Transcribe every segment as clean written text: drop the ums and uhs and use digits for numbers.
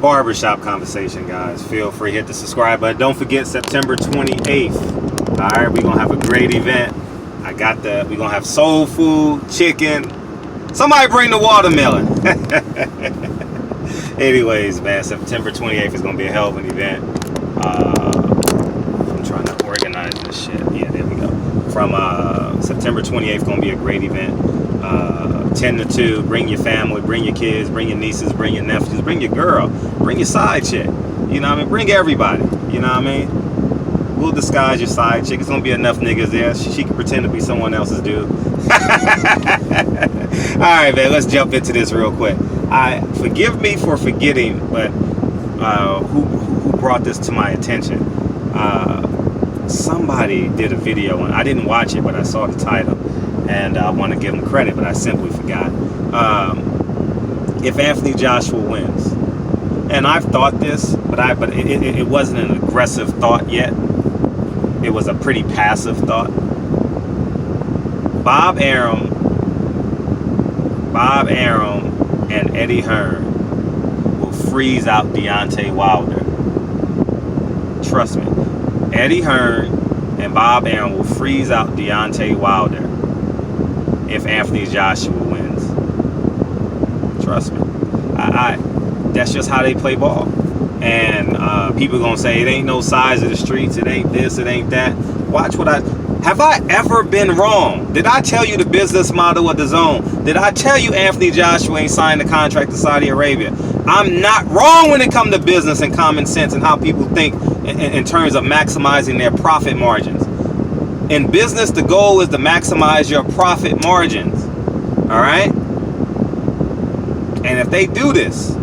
barbershop conversation, guys. Feel free, hit the subscribe button. Don't forget September 28th. All right, we're gonna have a great event. We're gonna have soul food, chicken. Somebody bring the watermelon. Anyways, man, September 28th is gonna be a hell of an event. I'm trying to organize this shit. Yeah, there we go. From September 28th, gonna be a great event. 10 to 2. Bring your family, bring your kids, bring your nieces, bring your nephews, bring your girl, bring your side chick. You know what I mean? Bring everybody. You know what I mean? We'll disguise your side chick. It's gonna be enough niggas there. She can pretend to be someone else's dude. Alright, man, let's jump into this real quick. Forgive me for forgetting, but who brought this to my attention? Somebody did a video, and I didn't watch it, but I saw the title, and I want to give him credit, but I simply forgot. If Anthony Joshua wins, and I've thought this, but it wasn't an aggressive thought yet. It was a pretty passive thought. Bob Arum and Eddie Hearn will freeze out Deontay Wilder. Trust me. Eddie Hearn and Bob Arum will freeze out Deontay Wilder if Anthony Joshua wins. Trust me. That's just how they play ball. And people gonna say it ain't no size of the streets, it ain't this, it ain't that. Watch what have I ever been wrong? Did I tell you the business model of the zone? Did I tell you Anthony Joshua ain't signed the contract to Saudi Arabia? I'm not wrong when it comes to business and common sense and how people think in terms of maximizing their profit margins. In business, the goal is to maximize your profit margins. All right? And if they do this,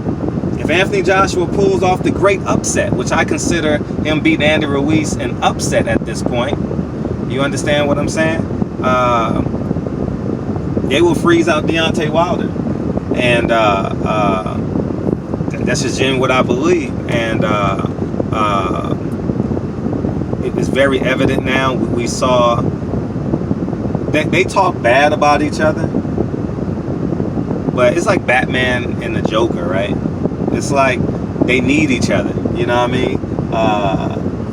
if Anthony Joshua pulls off the great upset, which I consider him beating Andy Ruiz an upset at this point, you understand what I'm saying? They will freeze out Deontay Wilder. And that's just genuine what I believe. And it's very evident now. We saw that they talk bad about each other. But it's like Batman and the Joker, right? It's like they need each other. You know what I mean?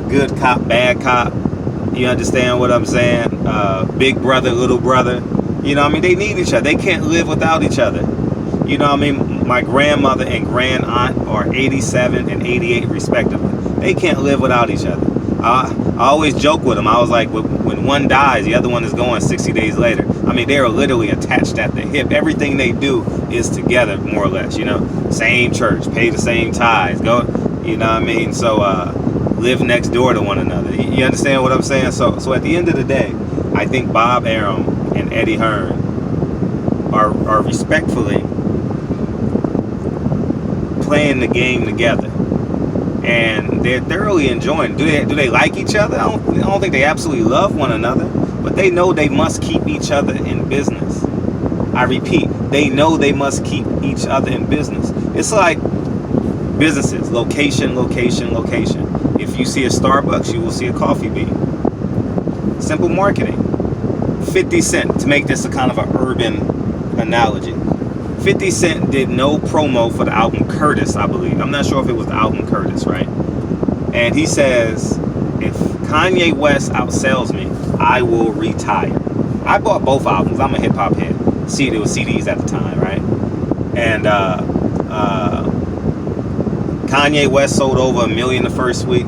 Good cop, bad cop. You understand what I'm saying? Big brother, little brother. You know what I mean? They need each other. They can't live without each other. You know what I mean? My grandmother and grand aunt are 87 and 88 respectively. They can't live without each other. I always joke with them. I was like, when one dies, the other one is going 60 days later. I mean, they're literally attached at the hip. Everything they do is together, more or less, you know. Same church, pay the same tithes, go, you know what I mean? So, live next door to one another. You understand what I'm saying? So at the end of the day, I think Bob Arum and Eddie Hearn are respectfully playing the game together. And they're thoroughly enjoying. Do they like each other? I don't think they absolutely love one another, but they know they must keep each other in business. I repeat, they know they must keep each other in business. It's like businesses, location, location, location. If you see a Starbucks, you will see a Coffee Bean. Simple marketing. 50 Cent, to make this a kind of an urban analogy. 50 Cent did no promo for the album Curtis, I believe. I'm not sure if it was the album Curtis, right? And he says, if Kanye West outsells me, I will retire. I bought both albums. I'm a hip-hop head. See, there were CDs at the time, right? And Kanye West sold over 1 million the first week.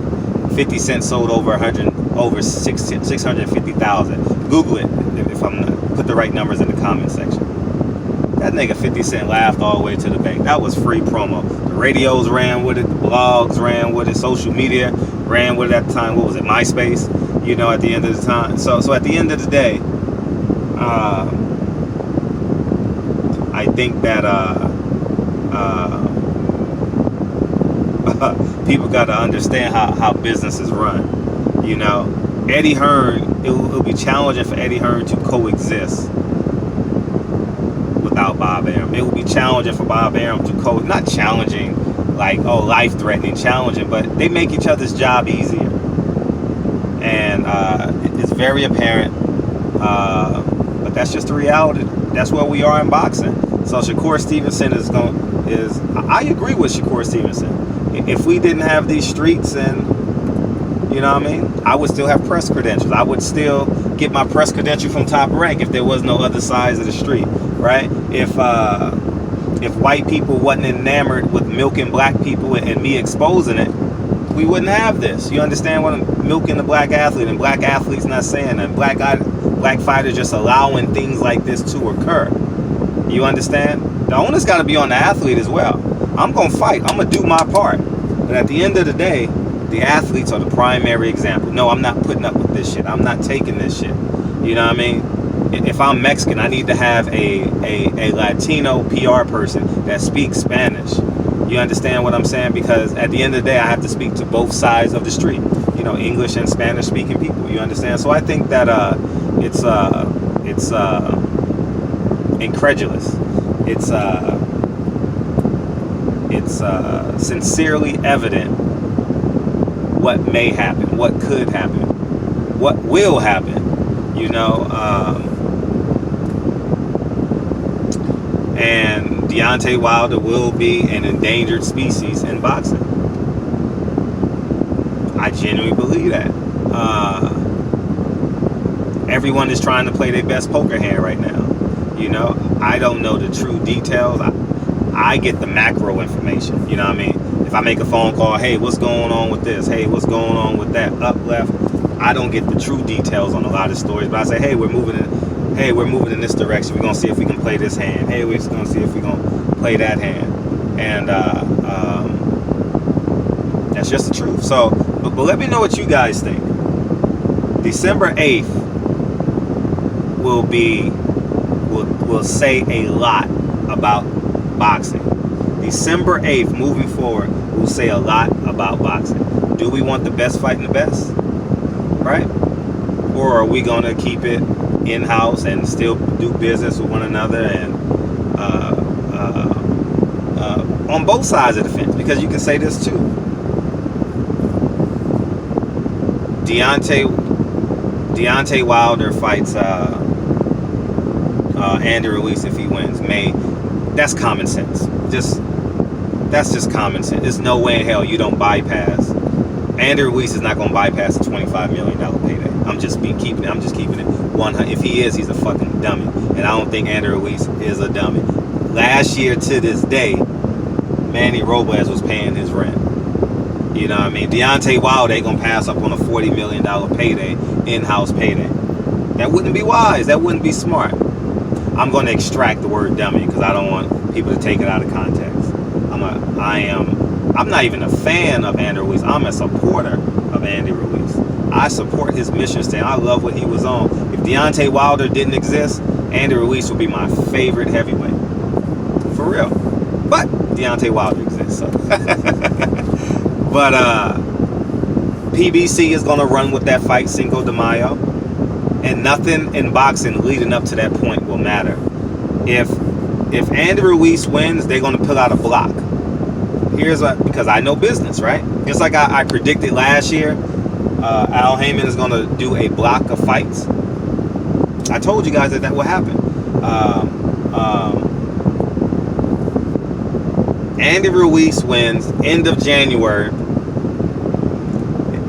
50 Cent sold over 650,000. Google it if I'm not, put the right numbers in the comment section. That nigga 50 Cent laughed all the way to the bank. That was free promo. The radios ran with it, the blogs ran with it, social media ran with it at the time. What was it, MySpace? You know, at the end of the time. So at the end of the day, I think that people got to understand how businesses run. You know, Eddie Hearn, it'll be challenging for Eddie Hearn to coexist without Bob Arum. It will be challenging for Bob Arum to not challenging like, oh, life-threatening, challenging, but they make each other's job easier. And it's very apparent, but that's just the reality. That's where we are in boxing. So Shakur Stevenson I agree with Shakur Stevenson. If we didn't have these streets, and you know what I mean, I would still have press credentials. I would still get my press credential from Top Rank if there was no other sides of the street, right? If white people wasn't enamored with milking black people and me exposing it, we wouldn't have this. You understand what I'm milking the black athlete, and black athletes not saying that. Black fighters just allowing things like this to occur. You understand? The onus got to be on the athlete as well. I'm going to fight. I'm going to do my part. But at the end of the day, the athletes are the primary example. No, I'm not putting up with this shit. I'm not taking this shit. You know what I mean? If I'm Mexican, I need to have a Latino PR person that speaks Spanish. You understand what I'm saying? Because at the end of the day, I have to speak to both sides of the street. You know, English and Spanish speaking people. You understand? So I think that it's incredulous. It's sincerely evident what may happen, what could happen, what will happen. You know, and Deontay Wilder will be an endangered species in boxing. I genuinely believe that. Everyone is trying to play their best poker hand right now. You know, I don't know the true details. I get the macro information. You know what I mean? If I make a phone call, hey, what's going on with this? Hey, what's going on with that? Up, left. I don't get the true details on a lot of stories, but I say, hey, we're moving in this direction. We're gonna see if we can play this hand. Hey, we're gonna see if we're gonna play that hand. And that's just the truth. So, but let me know what you guys think. December 8th will say a lot about boxing. December 8th, moving forward, will say a lot about boxing. Do we want the best fighting the best? Right? Or are we gonna keep it in-house and still do business with one another, and on both sides of the fence? Because you can say this too. Deontay Wilder fights Andy Ruiz if he wins. That's common sense. That's just common sense. There's no way in hell you don't bypass. Andy Ruiz is not going to bypass a $25 million payday. I'm just keeping it 100. If he is, he's a fucking dummy. And I don't think Andy Ruiz is a dummy. Last year to this day, Manny Robles was paying his rent. You know what I mean? Deontay Wilder ain't going to pass up on a $40 million payday, in-house payday. That wouldn't be wise. That wouldn't be smart. I'm going to extract the word dummy because I don't want people to take it out of context. I'm not even a fan of Andy Ruiz. I'm a supporter of Andy Ruiz. I support his mission statement. I love what he was on. If Deontay Wilder didn't exist, Andy Ruiz would be my favorite heavyweight. For real. But Deontay Wilder exists. So. But PBC is going to run with that fight, Cinco de Mayo. And nothing in boxing leading up to that point will matter. If Andy Ruiz wins, they're going to pull out a block. Because I know business, right? Just like I predicted last year, Al Heyman is going to do a block of fights. I told you guys that would happen. Andy Ruiz wins end of January.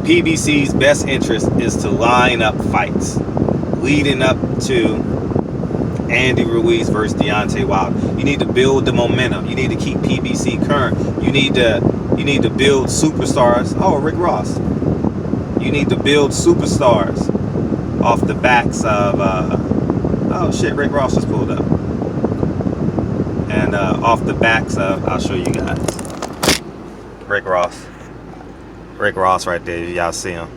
PBC's best interest is to line up fights leading up to Andy Ruiz versus Deontay Wilder. You need to build the momentum. You need to keep PBC current. You need to build superstars. Oh, Rick Ross. You need to build superstars off the backs of oh shit, Rick Ross just pulled up. And off the backs of, I'll show you guys. Rick Ross right there. Y'all see him?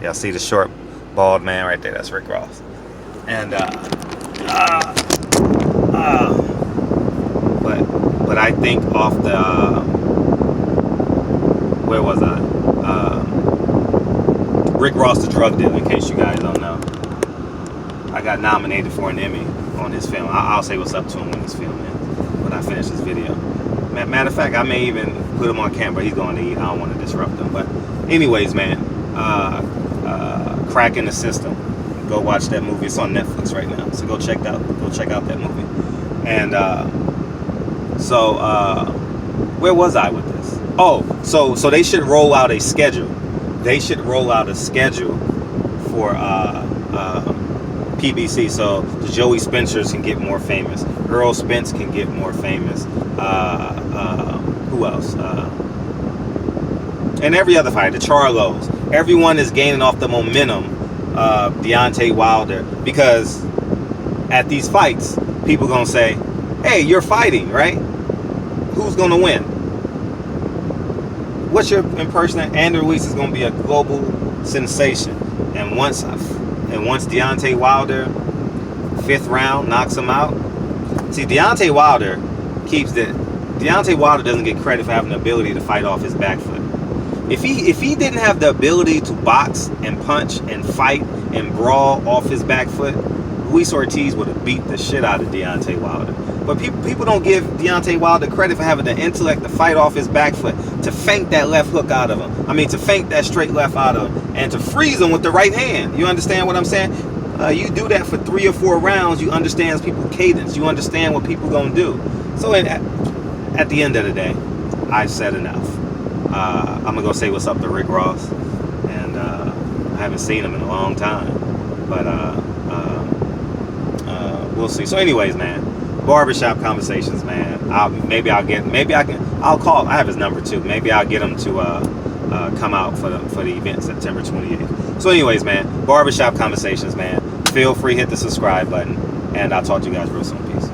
Y'all see the short bald man right there? That's Rick Ross. And but I think off the where was I? Rick Ross, the drug dealer. In case you guys don't know, I got nominated for an Emmy on his film. I'll say what's up to him when he's filming, when I finish this video. Matter of fact, I may even put him on camera. He's going to eat. I don't want to disrupt him. But anyways, man, Cracking the System. Go watch that movie. It's on Netflix right now. So go check out that movie. And so where was I with this? Oh, so they should roll out a schedule. They should roll out a schedule for PBC, so the Joey Spencers can get more famous. Earl Spence can get more famous. Who else? And every other fighter, the Charlos. Everyone is gaining off the momentum of Deontay Wilder, because at these fights, people gonna say, "Hey, you're fighting, right? Who's gonna win? What's your impersonation?" Andrew Ruiz is gonna be a global sensation, and once Deontay Wilder, 5th round, knocks him out. See, Deontay Wilder doesn't get credit for having the ability to fight off his back foot. If he didn't have the ability to box and punch and fight and brawl off his back foot, Luis Ortiz would have beat the shit out of Deontay Wilder. But people don't give Deontay Wilder credit for having the intellect to fight off his back foot, to feint that left hook out of him. I mean, to feint that straight left out of him, and to freeze him with the right hand. You understand what I'm saying? You do that for 3 or 4 rounds, you understand people's cadence. You understand what people gonna do. So at the end of the day, I've said enough. I'm gonna go say what's up to Rick Ross, and I haven't seen him in a long time, but we'll see. So anyways, man, barbershop conversations, man. I'll call. I have his number too. Maybe I'll get him to come out for the event September 28th. So anyways, man, barbershop conversations, man. Feel free, hit the subscribe button, and I'll talk to you guys real soon. Peace.